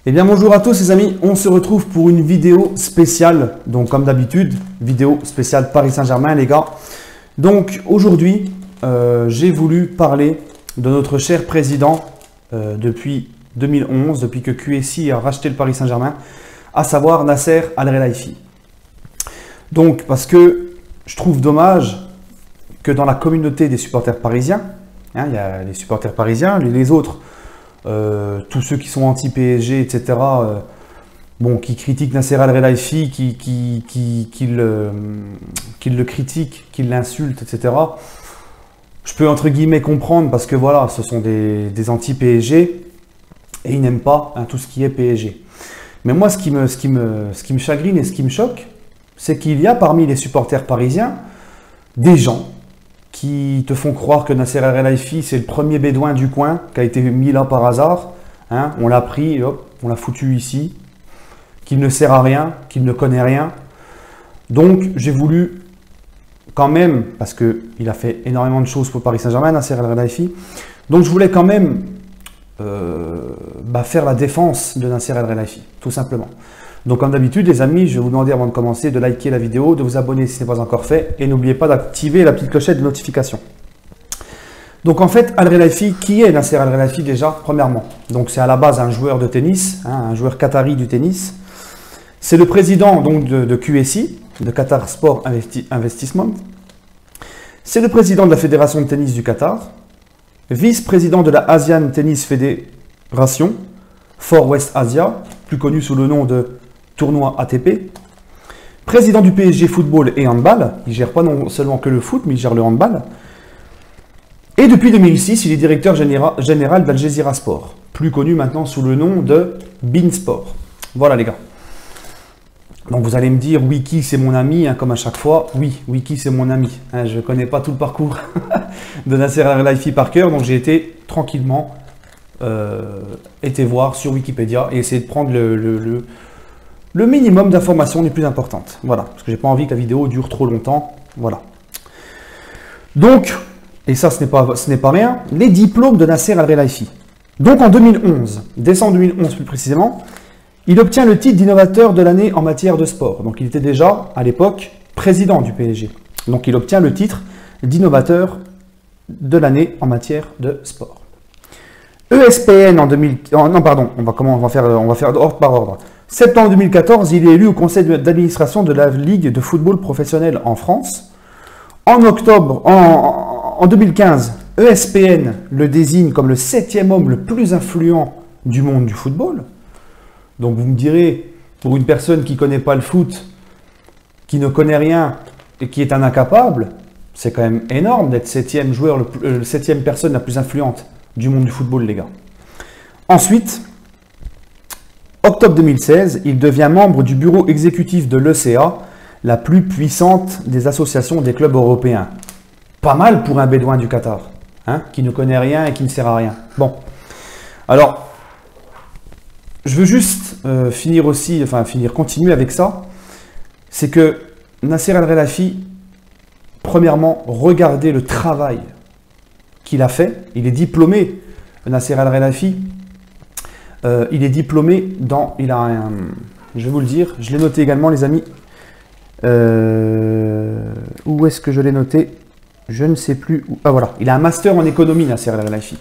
Eh bien bonjour à tous les amis, on se retrouve pour une vidéo spéciale, donc comme d'habitude, vidéo spéciale Paris Saint-Germain les gars. Donc aujourd'hui, j'ai voulu parler de notre cher président depuis 2011, depuis que QSI a racheté le Paris Saint-Germain, à savoir Nasser Al-Khelaifi. Donc parce que je trouve dommage que dans la communauté des supporters parisiens, il y a les supporters parisiens, les autres, tous ceux qui sont anti-PSG, etc., qui critiquent Nasser Al-Khelaifi, qui le critiquent, qui l'insultent, etc. Je peux entre guillemets comprendre parce que voilà, ce sont des anti-PSG et ils n'aiment pas tout ce qui est PSG. Mais moi, ce qui me chagrine et ce qui me choque, c'est qu'il y a parmi les supporters parisiens des gens qui te font croire que Nasser Al-Khelaifi, c'est le premier bédouin du coin qui a été mis là par hasard. On l'a pris, hop, on l'a foutu ici, qu'il ne sert à rien, qu'il ne connaît rien. Donc, j'ai voulu quand même, parce qu'il a fait énormément de choses pour Paris Saint-Germain, Nasser Al-Khelaifi, donc je voulais quand même faire la défense de Nasser Al-Khelaifi, tout simplement. Donc comme d'habitude les amis, je vais vous demander avant de commencer de liker la vidéo, de vous abonner si ce n'est pas encore fait et n'oubliez pas d'activer la petite clochette de notification. Donc en fait, Al-Khelaifi, qui est Nasser Al-Khelaifi déjà, premièrement? Donc c'est à la base un joueur de tennis, un joueur qatari du tennis. C'est le président donc, de QSI, de Qatar Sport Investment. C'est le président de la Fédération de tennis du Qatar, vice-président de la Asian Tennis Federation, For West Asia, plus connu sous le nom de tournoi ATP, président du PSG football et handball, il ne gère pas non seulement que le foot, mais il gère le handball. Et depuis 2006, il est directeur général d'Al Jazeera Sport, plus connu maintenant sous le nom de beIN Sport. Voilà les gars. Donc vous allez me dire, Wiki c'est mon ami, comme à chaque fois. Oui, Wiki c'est mon ami. Je ne connais pas tout le parcours de Nasser Al-Khelaifi par cœur, donc j'ai été tranquillement voir sur Wikipédia et essayer de prendre le minimum d'informations les plus importantes. Voilà, parce que j'ai pas envie que la vidéo dure trop longtemps. Voilà. Donc, et ça ce n'est pas rien, les diplômes de Nasser Al-Khelaifi. Donc en 2011, décembre 2011 plus précisément, il obtient le titre d'innovateur de l'année en matière de sport. Donc il était déjà, à l'époque, président du PSG. Donc il obtient le titre d'innovateur de l'année en matière de sport. ESPN en 2000... non, pardon, on va faire ordre par ordre. Septembre 2014, il est élu au conseil d'administration de la Ligue de football professionnel en France. En octobre, en 2015, ESPN le désigne comme le 7e homme le plus influent du monde du football. Donc vous me direz, pour une personne qui ne connaît pas le foot, qui ne connaît rien et qui est un incapable, c'est quand même énorme d'être 7e joueur, le 7e personne la plus influente du monde du football, les gars. Ensuite, octobre 2016, il devient membre du bureau exécutif de l'ECA, la plus puissante des associations des clubs européens. Pas mal pour un bédouin du Qatar, qui ne connaît rien et qui ne sert à rien. Bon, alors, je veux juste continuer avec ça. C'est que Nasser Al-Khelaifi, premièrement, regardez le travail qu'il a fait. Il est diplômé, Nasser Al-Khelaifi. Il est diplômé dans... je vais vous le dire, je l'ai noté également les amis. Où est-ce que je l'ai noté? Je ne sais plus. Ah voilà, il a un master en économie, Nasser Al-Khelaifi.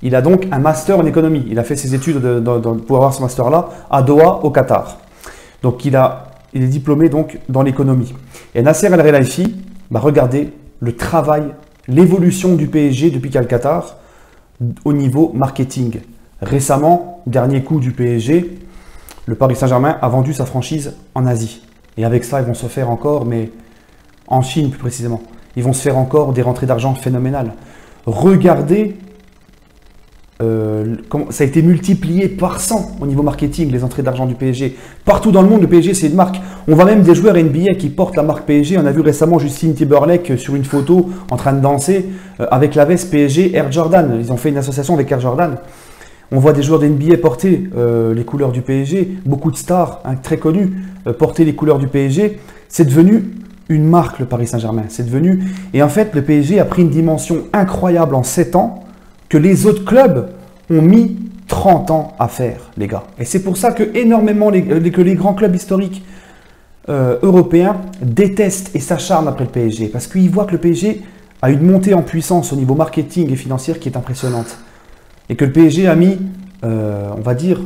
Il a donc un master en économie. Il a fait ses études pour avoir ce master-là à Doha, au Qatar. Donc il est diplômé donc dans l'économie. Et Nasser Al-Khelaifi, regardez le travail, l'évolution du PSG depuis qu'il y a le Qatar au niveau marketing. Récemment, dernier coup du PSG, le Paris Saint-Germain a vendu sa franchise en Asie. Et avec ça, ils vont se faire encore, mais en Chine plus précisément, ils vont se faire encore des rentrées d'argent phénoménales. Regardez, ça a été multiplié par 100 au niveau marketing, les entrées d'argent du PSG. Partout dans le monde, le PSG, c'est une marque. On voit même des joueurs NBA qui portent la marque PSG. On a vu récemment Justin Timberlake sur une photo en train de danser avec la veste PSG Air Jordan. Ils ont fait une association avec Air Jordan. On voit des joueurs d'NBA porter les couleurs du PSG. Beaucoup de stars très connus porter les couleurs du PSG. C'est devenu une marque, le Paris Saint-Germain. C'est devenu... Et en fait, le PSG a pris une dimension incroyable en 7 ans que les autres clubs ont mis 30 ans à faire, les gars. Et c'est pour ça que énormément que les grands clubs historiques européens détestent et s'acharnent après le PSG. Parce qu'ils voient que le PSG a une montée en puissance au niveau marketing et financier qui est impressionnante. Et que le PSG a mis, on va dire,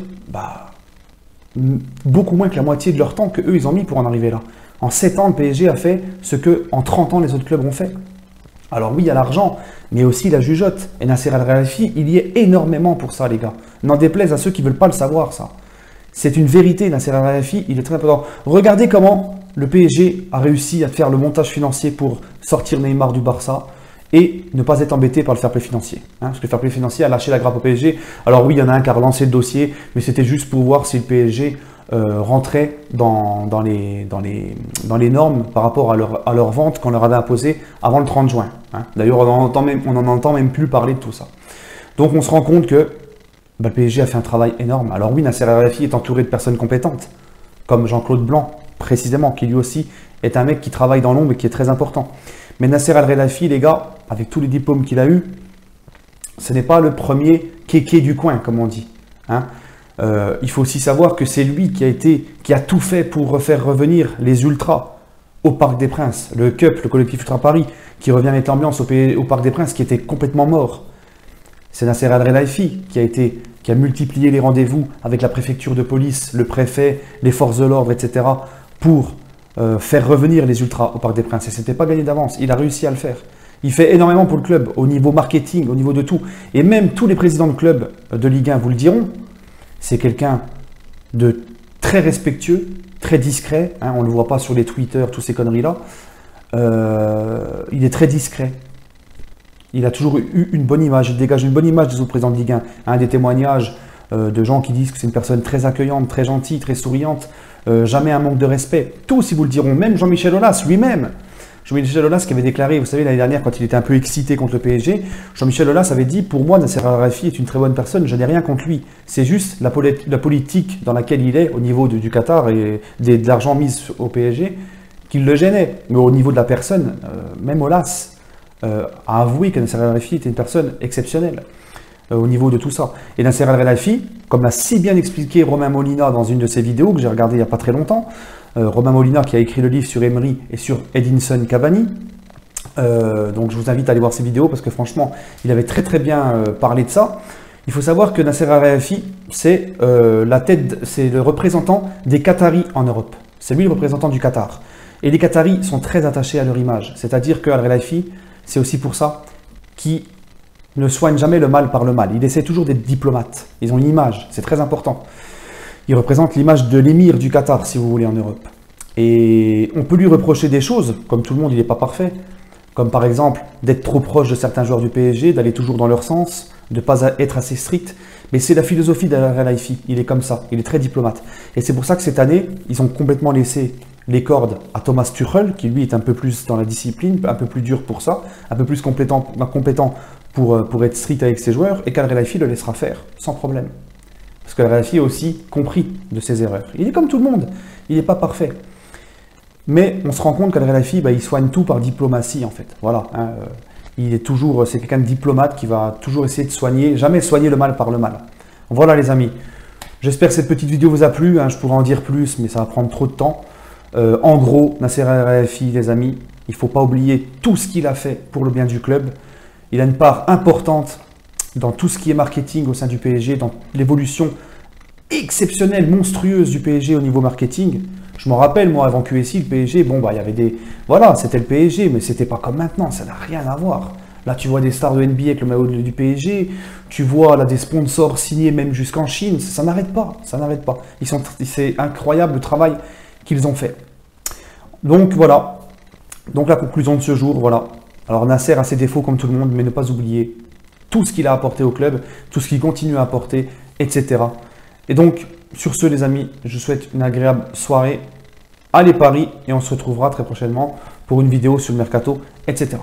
beaucoup moins que la moitié de leur temps que eux ils ont mis pour en arriver là. En 7 ans, le PSG a fait ce que en 30 ans les autres clubs ont fait. Alors oui, il y a l'argent, mais aussi la jugeote. Et Nasser Al-Khelaifi, il y est énormément pour ça, les gars. N'en déplaise à ceux qui ne veulent pas le savoir, ça. C'est une vérité, Nasser Al-Khelaifi, il est très important. Regardez comment le PSG a réussi à faire le montage financier pour sortir Neymar du Barça et ne pas être embêté par le fair play financier. Parce que le fair play financier a lâché la grappe au PSG. Alors oui, il y en a un qui a relancé le dossier, mais c'était juste pour voir si le PSG rentrait dans les normes par rapport à leur vente qu'on leur avait imposé avant le 30 juin. D'ailleurs, on n'en entend même plus parler de tout ça. Donc on se rend compte que le PSG a fait un travail énorme. Alors oui, Nasser Al-Khelaifi est entouré de personnes compétentes, comme Jean-Claude Blanc, précisément, qui lui aussi est un mec qui travaille dans l'ombre et qui est très important. Mais Nasser Al-Khelaifi, les gars, avec tous les diplômes qu'il a eus, ce n'est pas le premier kéké du coin, comme on dit. Il faut aussi savoir que c'est lui qui a tout fait pour faire revenir les ultras au Parc des Princes. Le CUP, le collectif Ultra Paris, qui revient mettre l'ambiance au Parc des Princes, qui était complètement mort. C'est Nasser Al-Khelaifi qui a multiplié les rendez-vous avec la préfecture de police, le préfet, les forces de l'ordre, etc. pour faire revenir les ultras au Parc des Princes. Et ce n'était pas gagné d'avance, il a réussi à le faire. Il fait énormément pour le club, au niveau marketing, au niveau de tout. Et même tous les présidents de clubs de Ligue 1 vous le diront, c'est quelqu'un de très respectueux, très discret. On ne le voit pas sur les Twitter, toutes ces conneries-là. Il est très discret. Il a toujours eu une bonne image. Il dégage une bonne image des autres présidents de Ligue 1. Des témoignages de gens qui disent que c'est une personne très accueillante, très gentille, très souriante. Jamais un manque de respect. Tous, ils vous le diront. Même Jean-Michel Aulas lui-même. Jean-Michel Aulas qui avait déclaré, vous savez, l'année dernière, quand il était un peu excité contre le PSG, Jean-Michel Aulas avait dit « Pour moi, Nasser Al-Khelaifi est une très bonne personne, je n'ai rien contre lui. C'est juste la politique dans laquelle il est, au niveau du Qatar et de l'argent mis au PSG, qui le gênait. Mais au niveau de la personne, même Aulas a avoué que Nasser Al-Khelaifi était une personne exceptionnelle au niveau de tout ça. Et Nasser Al-Khelaifi, comme l'a si bien expliqué Romain Molina dans une de ses vidéos que j'ai regardé il n'y a pas très longtemps, Romain Molina qui a écrit le livre sur Emery et sur Edinson Cavani. Donc je vous invite à aller voir ces vidéos parce que franchement, il avait très bien parlé de ça. Il faut savoir que Nasser Al-Khelaifi, c'est le représentant des Qataris en Europe. C'est lui le représentant du Qatar. Et les Qataris sont très attachés à leur image. C'est-à-dire que Al-Khelaifi, c'est aussi pour ça qu'il ne soigne jamais le mal par le mal. Il essaie toujours d'être diplomate. Ils ont une image, c'est très important. Il représente l'image de l'émir du Qatar, si vous voulez, en Europe. Et on peut lui reprocher des choses, comme tout le monde, il n'est pas parfait. Comme par exemple, d'être trop proche de certains joueurs du PSG, d'aller toujours dans leur sens, de ne pas être assez strict. Mais c'est la philosophie d'Al-Khelaifi, il est comme ça, il est très diplomate. Et c'est pour ça que cette année, ils ont complètement laissé les cordes à Thomas Tuchel, qui lui est un peu plus dans la discipline, un peu plus dur pour ça, un peu plus compétent pour être strict avec ses joueurs, et qu'Al-Khelaifi le laissera faire, sans problème. Parce qu'Al-Khelaifi a aussi compris de ses erreurs. Il est comme tout le monde, il n'est pas parfait. Mais on se rend compte qu'Al-Khelaifi, il soigne tout par diplomatie en fait. Voilà, c'est quelqu'un de diplomate qui va toujours essayer de soigner, jamais soigner le mal par le mal. Voilà les amis, j'espère que cette petite vidéo vous a plu, je pourrais en dire plus, mais ça va prendre trop de temps. En gros, Nasser Al-Khelaifi, les amis, il ne faut pas oublier tout ce qu'il a fait pour le bien du club. Il a une part importante dans tout ce qui est marketing au sein du PSG, dans l'évolution exceptionnelle, monstrueuse du PSG au niveau marketing. Je m'en rappelle, moi, avant QSI, le PSG, il y avait des... Voilà, c'était le PSG, mais c'était pas comme maintenant, ça n'a rien à voir. Là, tu vois des stars de NBA avec le maillot du PSG, tu vois là des sponsors signés même jusqu'en Chine, ça n'arrête pas, ça n'arrête pas. C'est incroyable le travail qu'ils ont fait. Donc voilà, donc la conclusion de ce jour, voilà. Alors Nasser a ses défauts comme tout le monde, mais ne pas oublier tout ce qu'il a apporté au club, tout ce qu'il continue à apporter, etc. Et donc, sur ce les amis, je vous souhaite une agréable soirée. Allez Paris et on se retrouvera très prochainement pour une vidéo sur le mercato, etc.